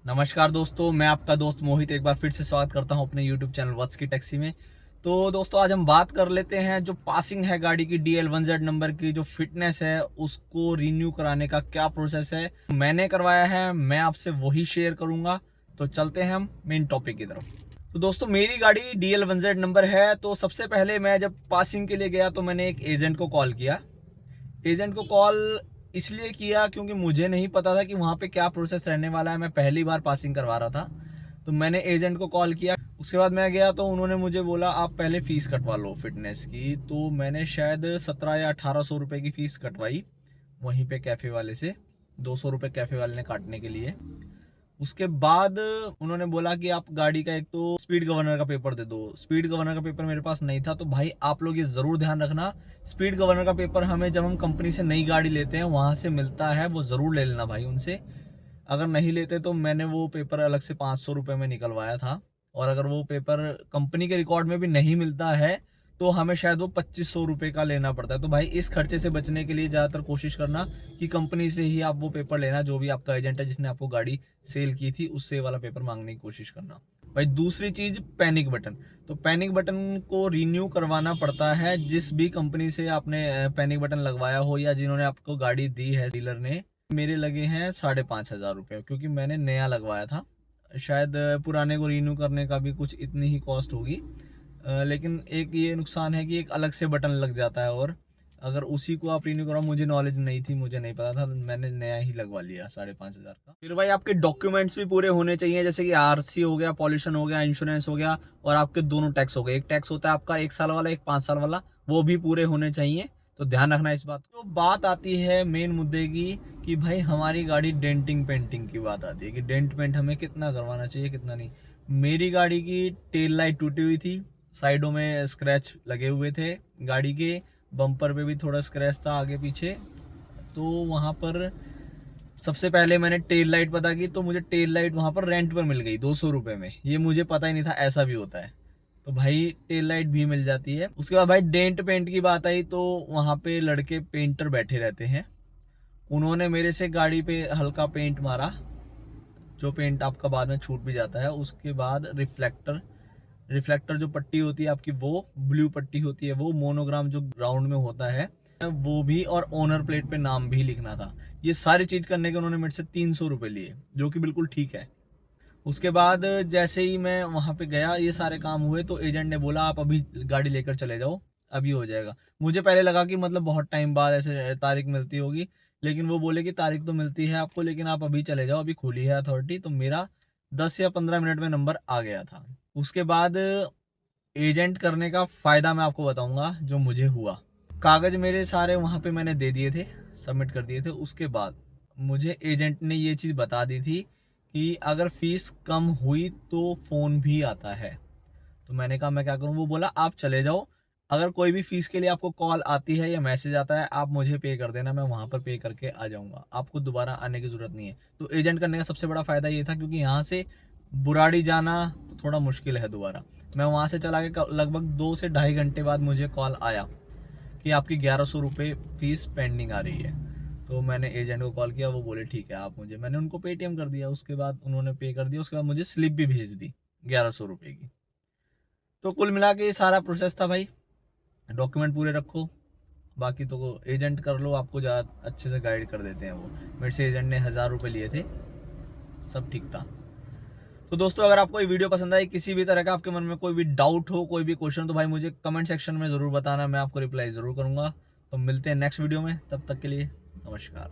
नमस्कार दोस्तों, मैं आपका दोस्त मोहित एक बार फिर से स्वागत करता हूं अपने YouTube चैनल वत्स की टैक्सी में। तो दोस्तों आज हम बात कर लेते हैं जो पासिंग है गाड़ी की DL1Z नंबर की, जो फिटनेस है उसको रीन्यू कराने का क्या प्रोसेस है मैंने करवाया है, मैं आपसे वही शेयर करूंगा। तो चलते हैं हम मेन टॉपिक की तरफ। तो दोस्तों मेरी गाड़ी DL1Z नंबर है। तो सबसे पहले मैं जब पासिंग के लिए गया तो मैंने एक एजेंट को कॉल किया। एजेंट को कॉल इसलिए किया क्योंकि मुझे नहीं पता था कि वहाँ पे क्या प्रोसेस रहने वाला है। मैं पहली बार पासिंग करवा रहा था, तो मैंने एजेंट को कॉल किया। उसके बाद मैं गया तो उन्होंने मुझे बोला आप पहले फ़ीस कटवा लो फिटनेस की। तो मैंने शायद 17 या 1800 रुपये की फ़ीस कटवाई वहीं पे कैफ़े वाले से। 200 रुपये कैफ़े वाले ने काटने के लिए। उसके बाद उन्होंने बोला कि आप गाड़ी का एक तो स्पीड गवर्नर का पेपर दे दो। स्पीड गवर्नर का पेपर मेरे पास नहीं था। तो भाई आप लोग ये ज़रूर ध्यान रखना, स्पीड गवर्नर का पेपर हमें जब हम कंपनी से नई गाड़ी लेते हैं वहाँ से मिलता है, वो ज़रूर ले लेना भाई उनसे। अगर नहीं लेते तो मैंने वो पेपर अलग से 500 रुपये में निकलवाया था। और अगर वो पेपर कंपनी के रिकॉर्ड में भी नहीं मिलता है तो हमें शायद वो 2500 रुपये का लेना पड़ता है। तो भाई इस खर्चे से बचने के लिए ज़्यादातर कोशिश करना कि कंपनी से ही आप वो पेपर लेना, जो भी आपका एजेंट है जिसने आपको गाड़ी सेल की थी उससे वाला पेपर मांगने की कोशिश करना। भाई दूसरी चीज़ पैनिक बटन। तो पैनिक बटन को रीन्यू करवाना पड़ता है जिस भी कंपनी से आपने पैनिक बटन लगवाया हो या जिन्होंने आपको गाड़ी दी है डीलर ने। मेरे लगे हैं 5,500 रुपये, क्योंकि मैंने नया लगवाया था। शायद पुराने को रीन्यू करने का भी कुछ इतनी ही कॉस्ट होगी। लेकिन एक ये नुकसान है कि एक अलग से बटन लग जाता है, और अगर उसी को आप रीन्यू कराओ, मुझे नॉलेज नहीं थी, मुझे नहीं पता था, मैंने नया ही लगवा लिया 5,500 का। फिर भाई आपके डॉक्यूमेंट्स भी पूरे होने चाहिए, जैसे कि आरसी हो गया, पॉल्यूशन हो गया, इंश्योरेंस हो गया, और आपके दोनों टैक्स हो गए। एक टैक्स होता है आपका 1 साल वाला, एक 5 साल वाला, वो भी पूरे होने चाहिए। तो ध्यान रखना इस बात। तो बात आती है मेन मुद्दे की कि भाई हमारी गाड़ी डेंटिंग पेंटिंग की बात आती है कि डेंट पेंट हमें कितना करवाना चाहिए कितना नहीं। मेरी गाड़ी की टेल लाइट टूटी हुई थी, साइडों में स्क्रैच लगे हुए थे, गाड़ी के बम्पर पे भी थोड़ा स्क्रैच था आगे पीछे। तो वहाँ पर सबसे पहले मैंने टेल लाइट पता की, तो मुझे टेल लाइट वहाँ पर रेंट पर मिल गई 200 रुपये में। ये मुझे पता ही नहीं था ऐसा भी होता है। तो भाई टेल लाइट भी मिल जाती है। उसके बाद भाई डेंट पेंट की बात आई, तो वहाँ पे लड़के पेंटर बैठे रहते हैं। उन्होंने मेरे से गाड़ी पे हल्का पेंट मारा, जो पेंट आपका बाद में छूट भी जाता है। उसके बाद रिफ्लेक्टर रिफ्लेक्टर जो पट्टी होती है आपकी, वो ब्लू पट्टी होती है, वो मोनोग्राम जो ग्राउंड में होता है वो भी, और ओनर प्लेट पे नाम भी लिखना था। ये सारी चीज करने के उन्होंने मेरे से 300 रुपये लिए, जो कि बिल्कुल ठीक है। उसके बाद जैसे ही मैं वहां पे गया, ये सारे काम हुए, तो एजेंट ने बोला आप अभी गाड़ी लेकर चले जाओ, अभी हो जाएगा। मुझे पहले लगा कि मतलब बहुत टाइम बाद ऐसे तारीख मिलती होगी, लेकिन वो बोले कि तारीख तो मिलती है आपको, लेकिन आप अभी चले जाओ, अभी खुली है अथॉरिटी। तो मेरा 10 या 15 मिनट में नंबर आ गया था। उसके बाद एजेंट करने का फ़ायदा मैं आपको बताऊंगा जो मुझे हुआ। कागज़ मेरे सारे वहाँ पे मैंने दे दिए थे, सबमिट कर दिए थे। उसके बाद मुझे एजेंट ने ये चीज़ बता दी थी कि अगर फ़ीस कम हुई तो फ़ोन भी आता है। तो मैंने कहा मैं क्या करूँ। वो बोला आप चले जाओ, अगर कोई भी फ़ीस के लिए आपको कॉल आती है या मैसेज आता है, आप मुझे पे कर देना, मैं वहाँ पर पे करके आ जाऊँगा, आपको दोबारा आने की ज़रूरत नहीं है। तो एजेंट करने का सबसे बड़ा फ़ायदा ये था, क्योंकि यहाँ से बुराड़ी जाना तो थोड़ा मुश्किल है दोबारा। मैं वहाँ से चला के लगभग 2 से ढाई घंटे बाद मुझे कॉल आया कि आपकी 1100 रुपये फ़ीस पेंडिंग आ रही है। तो मैंने एजेंट को कॉल किया, वो बोले ठीक है आप मुझे, मैंने उनको पेटीएम कर दिया। उसके बाद उन्होंने पे कर दिया, उसके बाद मुझे स्लिप भी भेज दी 1100 रुपये की। तो कुल मिला के ये सारा प्रोसेस था भाई। डॉक्यूमेंट पूरे रखो, बाकी तो एजेंट कर लो, आपको ज़्यादा अच्छे से गाइड कर देते हैं वो। मेरे से एजेंट ने 1000 रुपये लिए थे, सब ठीक था। तो दोस्तों अगर आपको ये वीडियो पसंद आई, किसी भी तरह का आपके मन में कोई भी डाउट हो, कोई भी क्वेश्चन, तो भाई मुझे कमेंट सेक्शन में ज़रूर बताना, मैं आपको रिप्लाई ज़रूर करूँगा। तो मिलते हैं नेक्स्ट वीडियो में, तब तक के लिए नमस्कार।